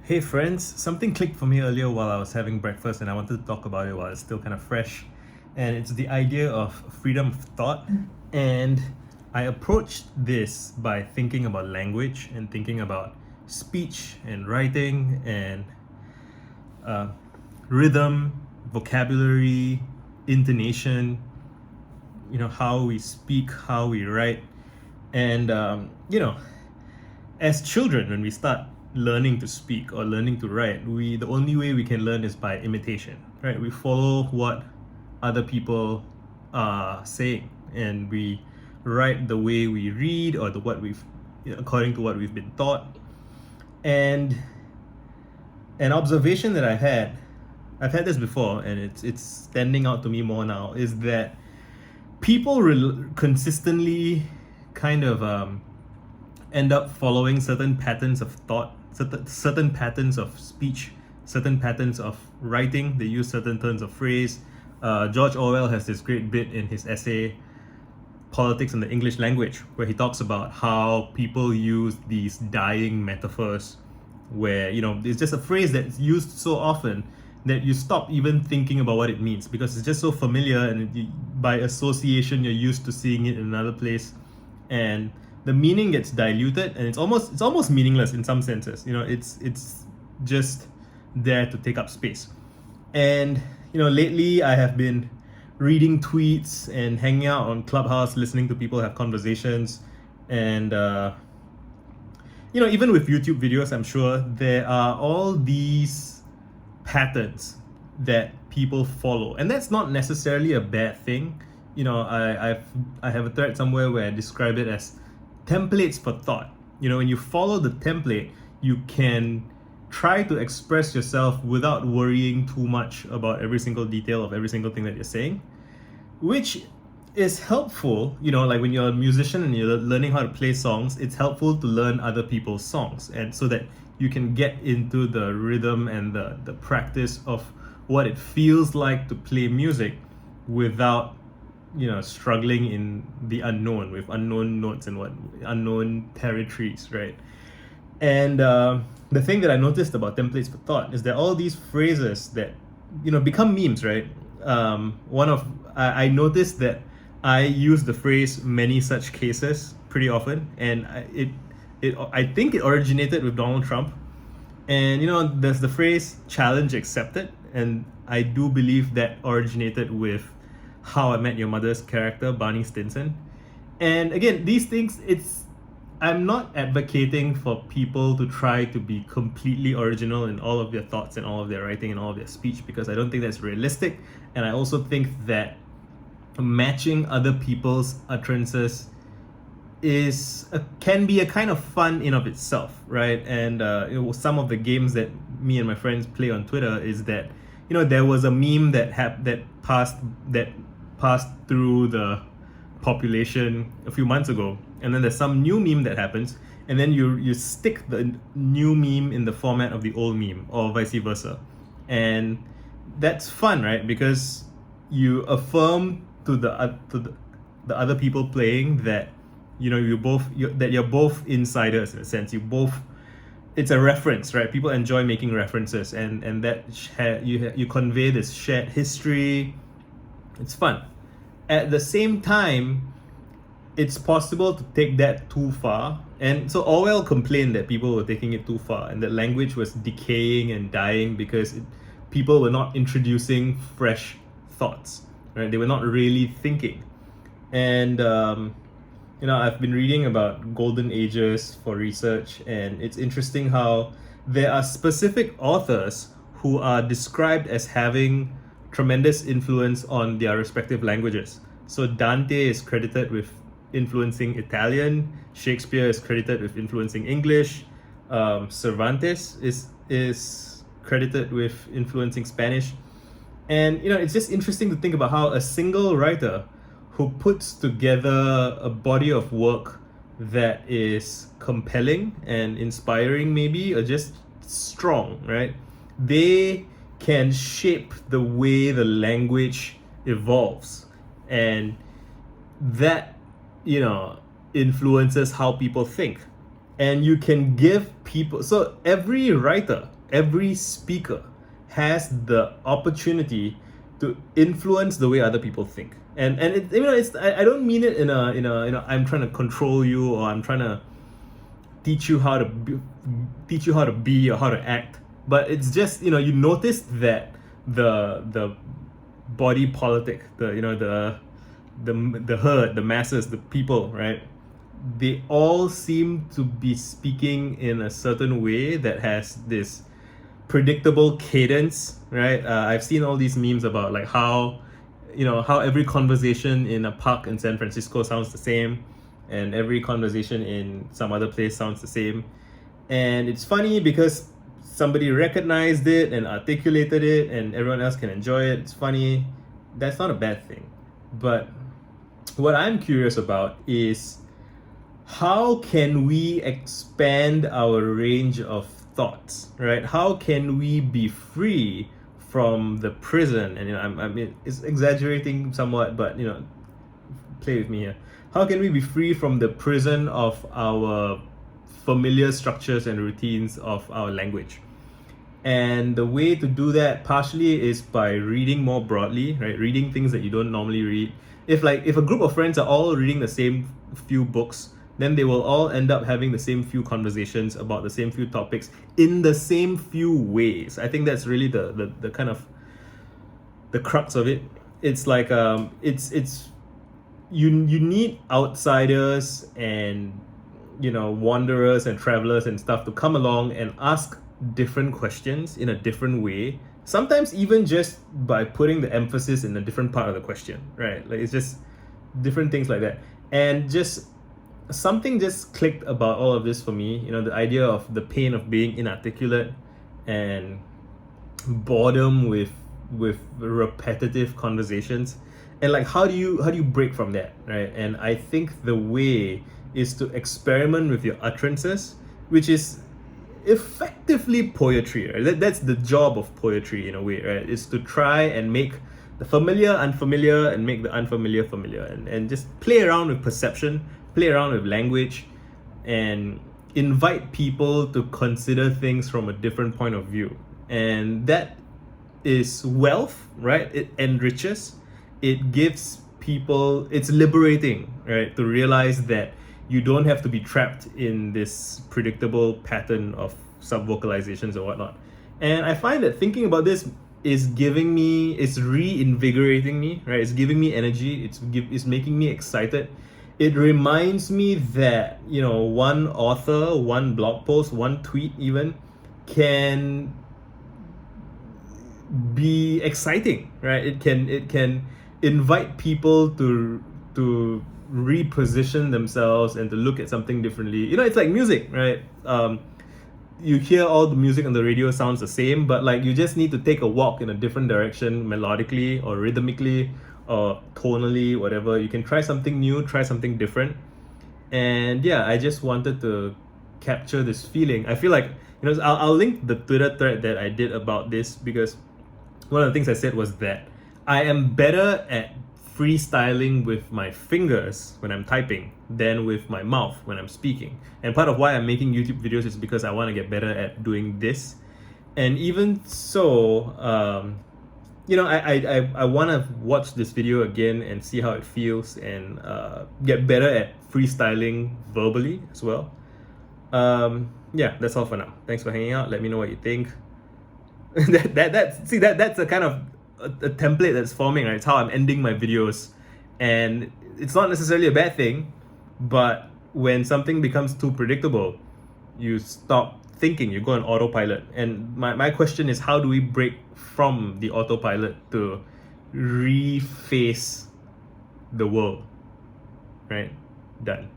Hey friends, something clicked for me earlier while I was having breakfast and I wanted to talk about it while it's still kind of fresh. And it's the idea of freedom of thought. And I approached this by thinking about language and thinking about speech and writing and uh, rhythm, vocabulary, intonation, how we speak, how we write. And, as children, when we start learning to speak or learning to write, the only way we can learn is by imitation, right? We follow what other people are saying, and we write the way we read or the what we've according to what we've been taught. And an observation that I've had this before, and it's standing out to me more now, is that people consistently kind of end up following certain patterns of thought, certain patterns of speech, certain patterns of writing. They use certain turns of phrase. George Orwell has this great bit in his essay Politics in the English Language, where he talks about how people use these dying metaphors where, it's just a phrase that's used so often that you stop even thinking about what it means because it's just so familiar, and by association you're used to seeing it in another place, and the meaning gets diluted, and it's almost meaningless in some senses. It's just there to take up space. And lately I have been reading tweets and hanging out on Clubhouse, listening to people have conversations, and even with YouTube videos, I'm sure there are all these patterns that people follow, and that's not necessarily a bad thing. I have a thread somewhere where I describe it as templates for thought. When you follow the template, you can try to express yourself without worrying too much about every single detail of every single thing that you're saying, which is helpful. Like when you're a musician and you're learning how to play songs, it's helpful to learn other people's songs, and so that you can get into the rhythm and the practice of what it feels like to play music without struggling in the unknown with unknown notes and what unknown territories, right? And the thing that I noticed about templates for thought is that all these phrases that become memes, right? I noticed that I use the phrase "many such cases" pretty often, and I think it originated with Donald Trump. And there's the phrase "challenge accepted," and I do believe that originated with How I Met Your Mother's character, Barney Stinson. And again, these things, I'm not advocating for people to try to be completely original in all of their thoughts and all of their writing and all of their speech, because I don't think that's realistic. And I also think that matching other people's utterances can be a kind of fun in of itself, right? And some of the games that me and my friends play on Twitter is that there was a meme that passed through the population a few months ago, and then there's some new meme that happens, and then you stick the new meme in the format of the old meme, or vice versa, and that's fun, right? Because you affirm to the other people playing that you're both insiders in a sense. It's a reference, right? People enjoy making references, and that you convey this shared history. It's fun. At the same time, it's possible to take that too far, and so Orwell complained that people were taking it too far, and that language was decaying and dying because people were not introducing fresh thoughts, right? They were not really thinking, and I've been reading about golden ages for research, and it's interesting how there are specific authors who are described as having tremendous influence on their respective languages. So Dante is credited with influencing Italian, Shakespeare is credited with influencing English, Cervantes is credited with influencing Spanish. And it's just interesting to think about how a single writer who puts together a body of work that is compelling and inspiring, maybe, or just strong, right? They can shape the way the language evolves, and that influences how people think. and you can give people, so every writer, every speaker has the opportunity to influence the way other people think. And it, it's, I don't mean it in a I'm trying to control you, or I'm trying to teach you how to be or how to act. But it's just, you notice that the body politic, the herd, the masses, the people, right? They all seem to be speaking in a certain way that has this predictable cadence, right? I've seen all these memes about like how every conversation in a park in San Francisco sounds the same, and every conversation in some other place sounds the same. And it's funny because somebody recognized it and articulated it, and everyone else can enjoy it. It's funny. That's not a bad thing. But what I'm curious about is, how can we expand our range of thoughts, right? How can we be free from the prison? And I mean, it's exaggerating somewhat, but play with me here. How can we be free from the prison of our familiar structures and routines of our language? And the way to do that partially is by reading more broadly, right? Reading things that you don't normally read. If a group of friends are all reading the same few books, then they will all end up having the same few conversations about the same few topics in the same few ways. I think that's really the kind of the crux of it. It's like it's you need outsiders and wanderers and travelers and stuff to come along and ask different questions in a different way, sometimes even just by putting the emphasis in a different part of the question, right? Like, it's just different things like that. And just something just clicked about all of this for me, the idea of the pain of being inarticulate and boredom with repetitive conversations, and like how do you break from that, right? And I think the way is to experiment with your utterances, which is effectively poetry, right? That's the job of poetry in a way, right? Is to try and make the familiar unfamiliar and make the unfamiliar familiar, and just play around with perception, play around with language, and invite people to consider things from a different point of view. And that is wealth, right? It enriches, it gives people, it's liberating, right? To realize that you don't have to be trapped in this predictable pattern of sub-vocalizations or whatnot. And I find that thinking about this is reinvigorating me, right? It's giving me energy, it's making me excited. It reminds me that, one author, one blog post, one tweet even can be exciting, right? It can invite people to reposition themselves and to look at something differently. It's like music, right? You hear all the music on the radio sounds the same, but like you just need to take a walk in a different direction, melodically or rhythmically or tonally, whatever. You can try something new, try something different. And yeah, I just wanted to capture this feeling. I feel like, I'll link the Twitter thread that I did about this, because one of the things I said was that I am better at freestyling with my fingers when I'm typing than with my mouth when I'm speaking. And part of why I'm making YouTube videos is because I want to get better at doing this. And even so, I want to watch this video again and see how it feels, and get better at freestyling verbally as well. Yeah, that's all for now. Thanks for hanging out. Let me know what you think. That's a kind of a template that's forming, right? It's how I'm ending my videos, and it's not necessarily a bad thing, but when something becomes too predictable, you stop thinking, you go on autopilot. And my question is, how do we break from the autopilot to reface the world, right? Done.